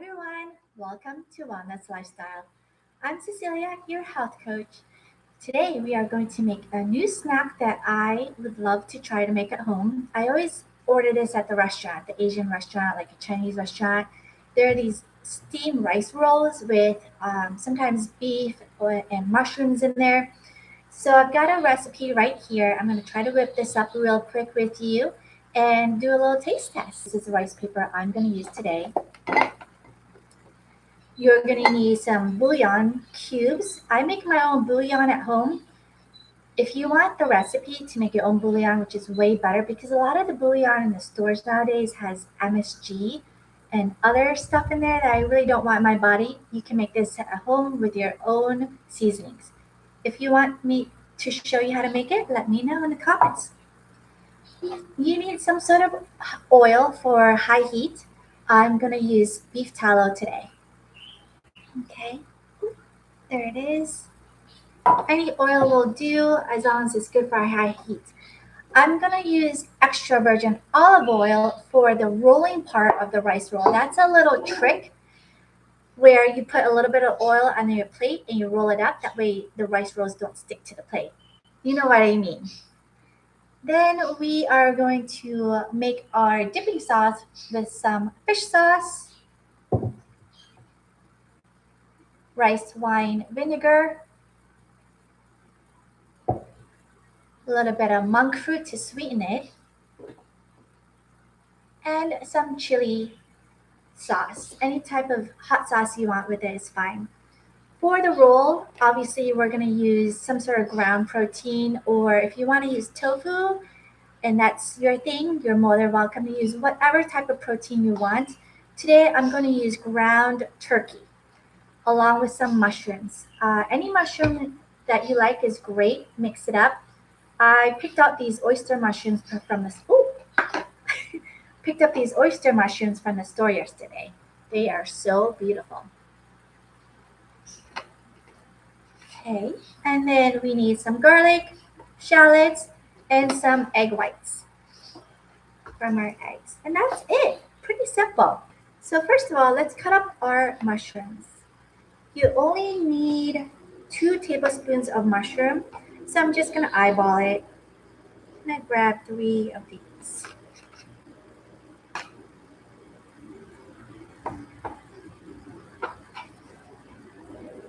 everyone, welcome to Wellness Lifestyle. I'm Cecilia, your health coach. Today we are going to make a new snack that I would love to try to make at home. I always order this at the restaurant, the Asian restaurant, like a Chinese restaurant. There are these steamed rice rolls with sometimes beef and mushrooms in there. So I've got a recipe right here. I'm going to try to whip this up real quick with you and do a little taste test. This is the rice paper I'm going to use today. You're going to need some bouillon cubes. I make my own bouillon at home. If you want the recipe to make your own bouillon, which is way better because a lot of the bouillon in the stores nowadays has MSG and other stuff in there that I really don't want in my body, you can make this at home with your own seasonings. If you want me to show you how to make it, let me know in the comments. You need some sort of oil for high heat. I'm going to use beef tallow today. Okay, there it is. Any oil will do as long as it's good for high heat. I'm going to use extra virgin olive oil for the rolling part of the rice roll. That's a little trick where you put a little bit of oil on your plate and you roll it up. That way the rice rolls don't stick to the plate. You know what I mean. Then we are going to make our dipping sauce with some fish sauce, rice wine vinegar, a little bit of monk fruit to sweeten it, and some chili sauce. Any type of hot sauce you want with it is fine. For the roll, obviously we're going to use some sort of ground protein, or if you want to use tofu and that's your thing, you're more than welcome to use whatever type of protein you want. Today I'm going to use ground turkey along with some mushrooms. Any mushroom that you like is great. Mix it up. I picked out these oyster mushrooms from the picked up these oyster mushrooms from the store yesterday. They are so beautiful. Okay, and then we need some garlic, shallots, and some egg whites from our eggs. And that's it. Pretty simple. So first of all, let's cut up our mushrooms. You only need 2 tablespoons of mushroom. So I'm just going to eyeball it. I'm going to grab 3 of these.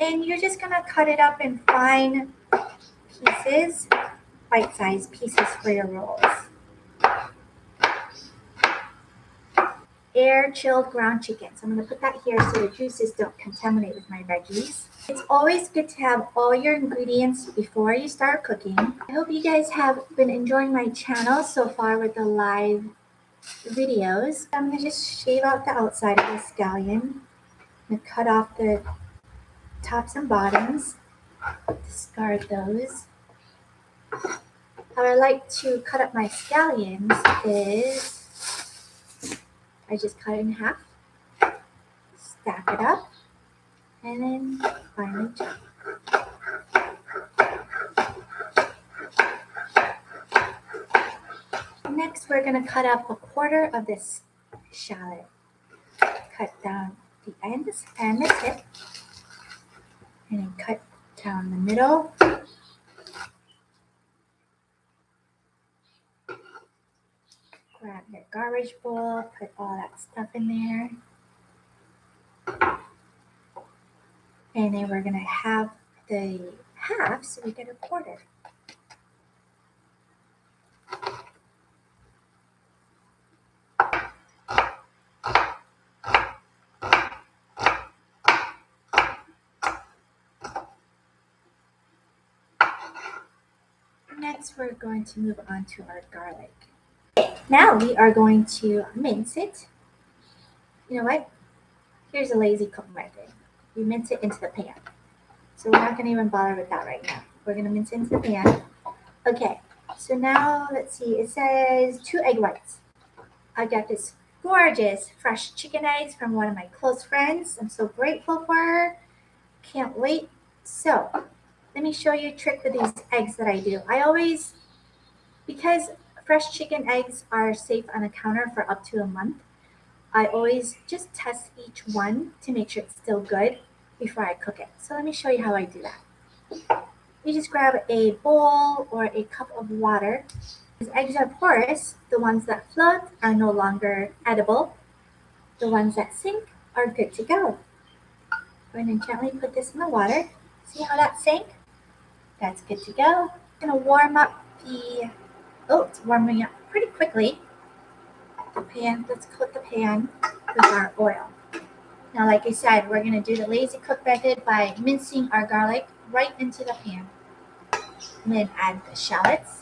And you're just going to cut it up in fine pieces, bite-sized pieces for your rolls. Air-chilled ground chicken. So I'm going to put that here so the juices don't contaminate with my veggies. It's always good to have all your ingredients before you start cooking. I hope you guys have been enjoying my channel so far with the live videos. I'm going to just shave out the outside of the scallion. I'm going to cut off the tops and bottoms. Discard those. How I like to cut up my scallions is I just cut it in half, stack it up, and then finally chop. Next, we're going to cut up a quarter of this shallot. Cut down the ends and the tip, and then cut down the middle. Grab your garbage bowl, put all that stuff in there. And then we're going to have the half, so we get a quarter. Next, we're going to move on to our garlic. Now we are going to mince it. You know what? Here's a lazy cook method. We mince it into the pan. So we're not going to even bother with that right now. We're going to mince it into the pan. Okay, so now let's see. It says 2 egg whites. I got this gorgeous fresh chicken eggs from one of my close friends. I'm so grateful for her. Can't wait. So let me show you a trick with these eggs that I do. I always, because fresh chicken eggs are safe on the counter for up to a month, I always just test each one to make sure it's still good before I cook it. So let me show you how I do that. You just grab a bowl or a cup of water. These eggs are porous. The ones that float are no longer edible. The ones that sink are good to go. Go ahead and gently put this in the water. See how that sank? That's good to go. I'm gonna warm up it's warming up pretty quickly. The pan, let's coat the pan with our oil. Now, like I said, we're gonna do the lazy cook method by mincing our garlic right into the pan. And then add the shallots.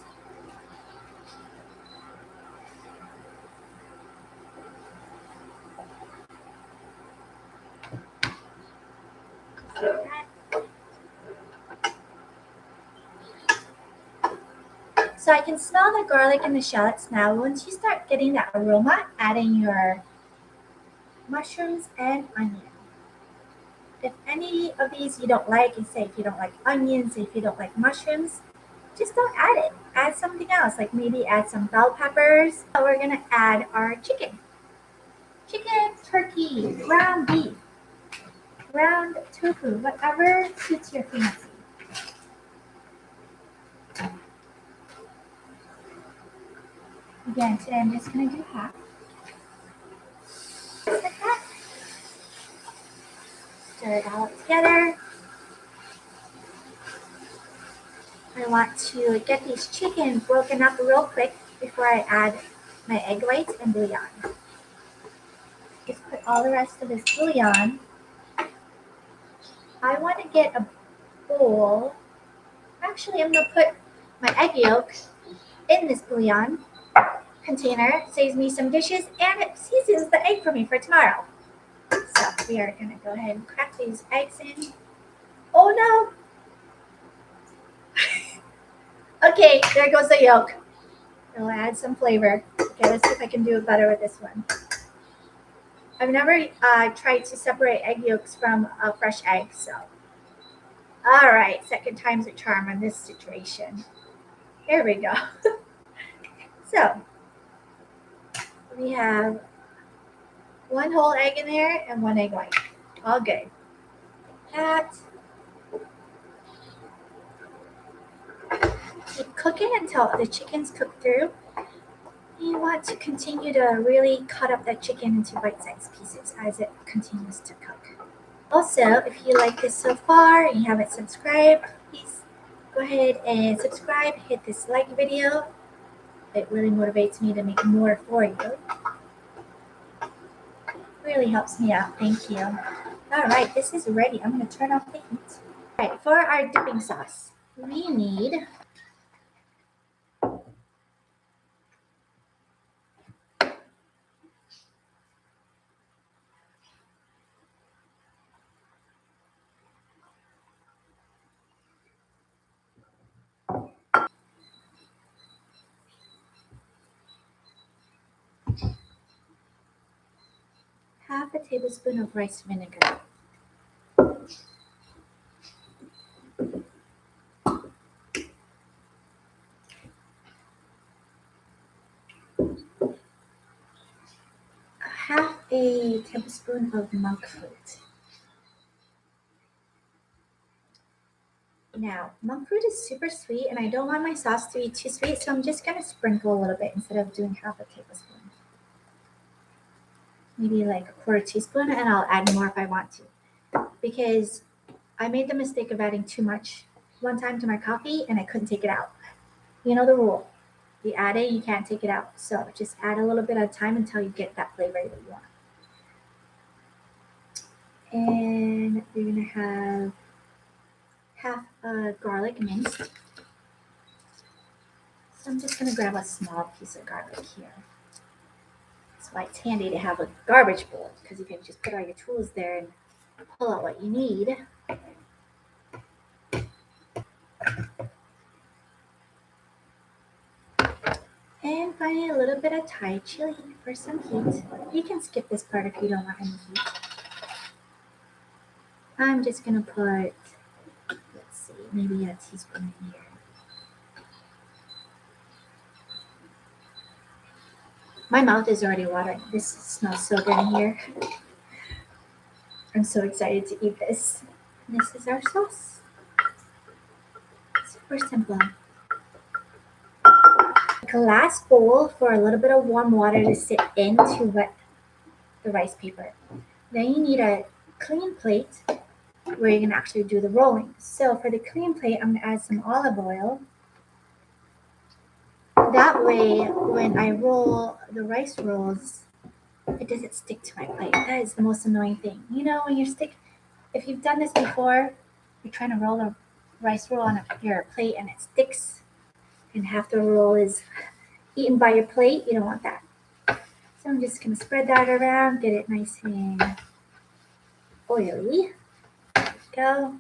So I can smell the garlic and the shallots now. Once you start getting that aroma, add in your mushrooms and onion. If any of these you don't like, and say if you don't like onions, if you don't like mushrooms, just don't add it. Add something else, like maybe add some bell peppers. Now we're gonna add our chicken. Chicken, turkey, ground beef, ground tofu, whatever suits your fancy. Again, today I'm just gonna do half. Just like that. Stir it all together. I want to get these chicken broken up real quick before I add my egg whites and bouillon. Just put all the rest of this bouillon. I want to get a bowl. Actually, I'm going to put my egg yolk in this bouillon container. Saves me some dishes and it seasons the egg for me for tomorrow. So we are going to go ahead and crack these eggs in. Oh no! Okay, there goes the yolk. It'll add some flavor. Okay, let's see if I can do it better with this one. I've never tried to separate egg yolks from a fresh egg, so. All right, second time's a charm on this situation. Here we go. So, we have one whole egg in there and one egg white. All good. That. Keep cooking until the chicken's cooked through. You want to continue to really cut up that chicken into bite-sized pieces as it continues to cook. Also, if you like this so far and you haven't subscribed, please go ahead and subscribe, hit this like video. It really motivates me to make more for you. Really helps me out. Thank you. All right, this is ready. I'm going to turn off the heat. All right, for our dipping sauce, we need half a tablespoon of rice vinegar. Half a tablespoon of monk fruit. Now, monk fruit is super sweet, and I don't want my sauce to be too sweet, so I'm just going to sprinkle a little bit instead of doing half a tablespoon. Maybe like a quarter teaspoon, and I'll add more if I want to. Because I made the mistake of adding too much one time to my coffee, and I couldn't take it out. You know the rule. You add it, you can't take it out. So just add a little bit at a time until you get that flavor that you want. And we're going to have half a garlic minced. So I'm just going to grab a small piece of garlic here. That's why it's handy to have a garbage bowl, because you can just put all your tools there and pull out what you need. And finally, a little bit of Thai chili for some heat. You can skip this part if you don't want any heat. I'm just going to put, let's see, maybe a teaspoon here. My mouth is already watering. This smells so good in here. I'm so excited to eat this. This is our sauce. Super simple. A glass bowl for a little bit of warm water to sit in to wet the rice paper. Then you need a clean plate where you can actually do the rolling. So for the clean plate, I'm gonna add some olive oil. That way, when I roll the rice rolls, it doesn't stick to my plate. That is the most annoying thing. You know, when if you've done this before, you're trying to roll a rice roll on your plate and it sticks, and half the roll is eaten by your plate. You don't want that. So I'm just gonna spread that around, get it nice and oily. Go.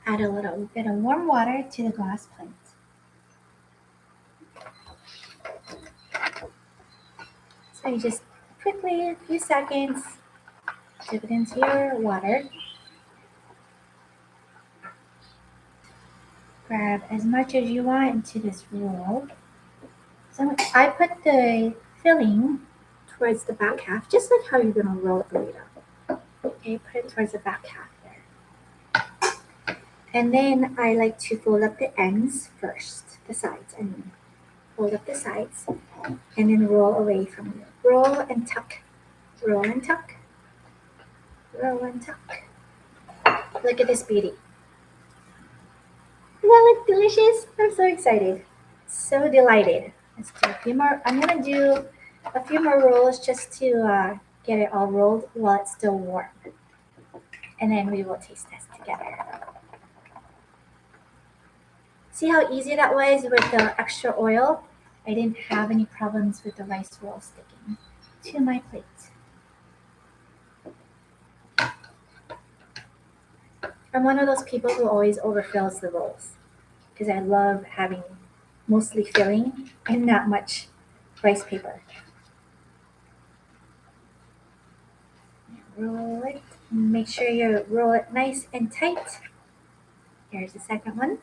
Add a little bit of warm water to the glass plate. So you just quickly, a few seconds, dip it into your water. Grab as much as you want into this roll. So I put the filling towards the back half, just like how you're gonna roll a burrito. Okay, put it towards the back half there. And then I like to fold up the ends first, the sides, I mean. Fold up the sides and then roll away from you. Roll and tuck, roll and tuck, roll and tuck. Look at this beauty. Does that look delicious? I'm so excited. So delighted. Let's do a few more. I'm gonna do a few more rolls just to get it all rolled while it's still warm. And then we will taste test together. See how easy that was with the extra oil? I didn't have any problems with the rice roll sticking to my plate. I'm one of those people who always overfills the rolls because I love having mostly filling and not much rice paper. Roll it. Make sure you roll it nice and tight. Here's the second one.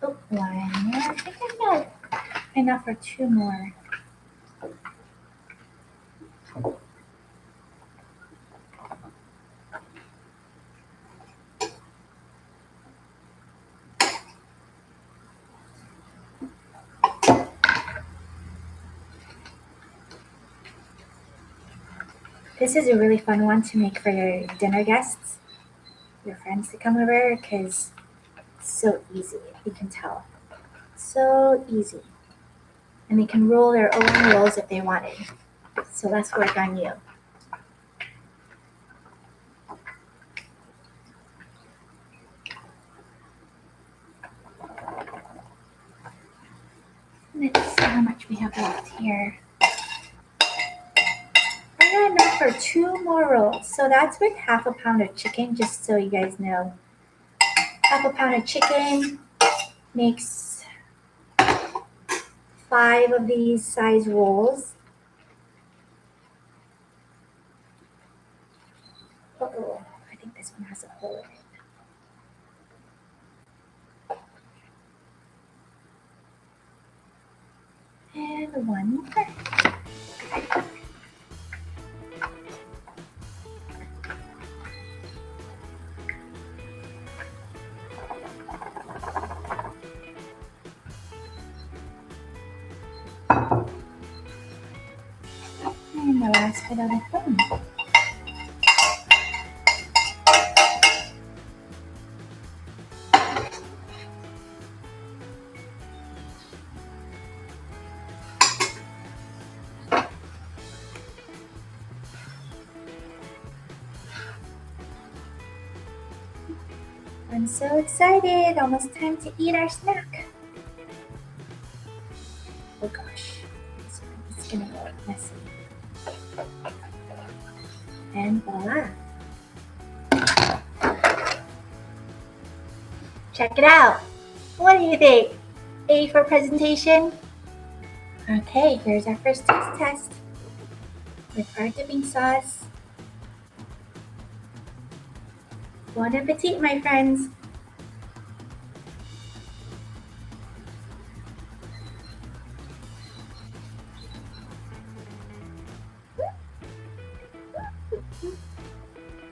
Oh, one more. I think I got enough for two more. This is a really fun one to make for your dinner guests, your friends to come over, because it's so easy. You can tell. So easy. And they can roll their own rolls if they wanted. So let's work on you. Let's see how much we have left here. I got enough for two more rolls. So that's with half a pound of chicken, just so you guys know. Half a pound of chicken makes 5 of these size rolls. Uh-oh, I think this one has a hole in it. And one more. And the last bit of the filling. I'm so excited. Almost time to eat our snack. Oh gosh, it's gonna go messy. And voila. Check it out. What do you think? A for presentation? Okay, here's our first taste test with our dipping sauce. Bon appetit, my friends.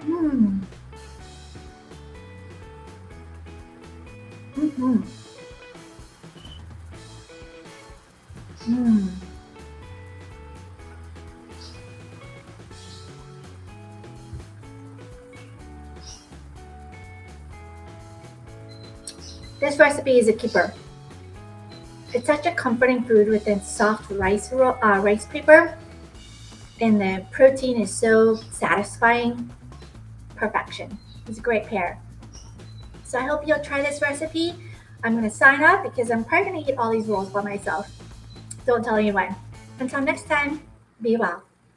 Mm. Mm-hmm. Mm. This recipe is a keeper. It's such a comforting food within soft rice paper, and the protein is so satisfying. Perfection. It's a great pair. So I hope you'll try this recipe. I'm going to sign up because I'm probably going to eat all these rolls by myself. Don't tell anyone. Until next time, be well.